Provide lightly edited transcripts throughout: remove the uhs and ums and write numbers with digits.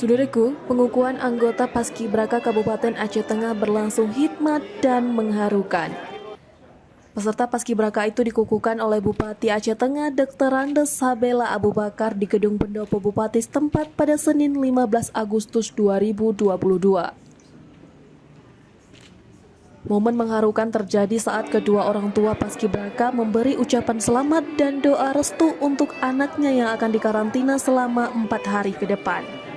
Saudaraku, pengukuhan anggota Paskibraka Kabupaten Aceh Tengah berlangsung hikmat dan mengharukan. Peserta Paskibraka itu dikukuhkan oleh Bupati Aceh Tengah Dr. Andes Sabela Abu Bakar di Gedung Pendopo Bupati setempat pada Senin 15 Agustus 2022. Momen mengharukan terjadi saat kedua orang tua Paskibraka memberi ucapan selamat dan doa restu untuk anaknya yang akan dikarantina selama 4 hari ke depan.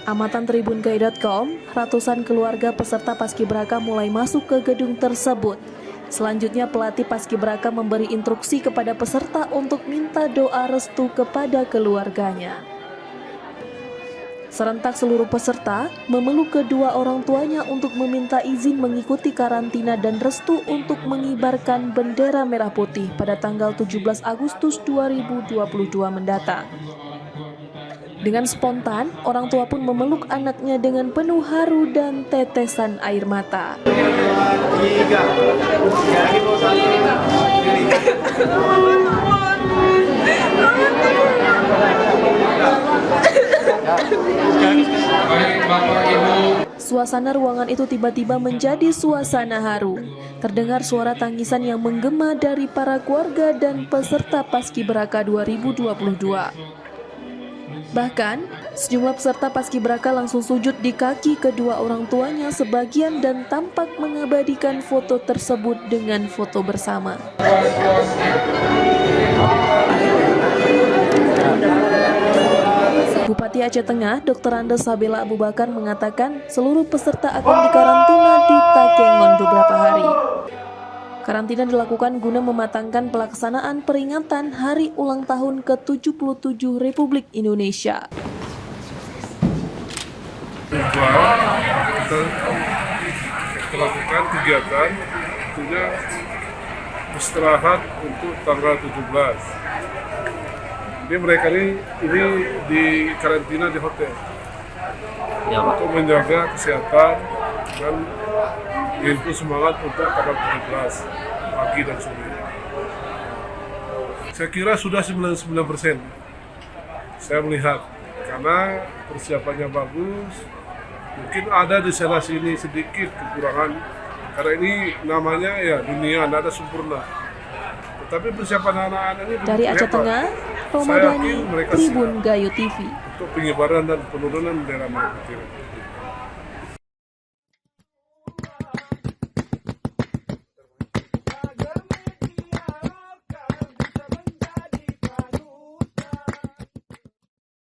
Amatan tribungai.com, ratusan keluarga peserta Paskibraka mulai masuk ke gedung tersebut. Selanjutnya pelatih Paskibraka memberi instruksi kepada peserta untuk minta doa restu kepada keluarganya. Serentak seluruh peserta memeluk kedua orang tuanya untuk meminta izin mengikuti karantina dan restu untuk mengibarkan bendera merah putih pada tanggal 17 Agustus 2022 mendatang. Dengan spontan, orang tua pun memeluk anaknya dengan penuh haru dan tetesan air mata. Suasana ruangan itu tiba-tiba menjadi suasana haru. Terdengar suara tangisan yang menggema dari para keluarga dan peserta Paskibraka 2022. Bahkan, sejumlah peserta Paskibraka langsung sujud di kaki kedua orang tuanya sebagian dan tampak mengabadikan foto tersebut dengan foto bersama. Bupati Aceh Tengah, Dr. Andes Sabela Abu Bakar mengatakan seluruh peserta akan dikarantina di Takengon beberapa hari. Karantina dilakukan guna mematangkan pelaksanaan peringatan Hari Ulang Tahun ke-77 Republik Indonesia. Kita melakukan kegiatan tentunya istirahat untuk tanggal 17. Jadi mereka ini di karantina di hotel untuk menjaga kesehatan dan itu semangat untuk tanggal 17 pagi dan sore. Saya kira sudah 99%. Saya melihat karena persiapannya bagus. Mungkin ada di sana sini sedikit kekurangan karena ini namanya ya dunia, tidak ada sempurna. Tetapi persiapan anak-anak ini dari Aceh Tengah, Romadani, Tribun Gayo TV. Untuk penyebaran dan penurunan bendera merah putih.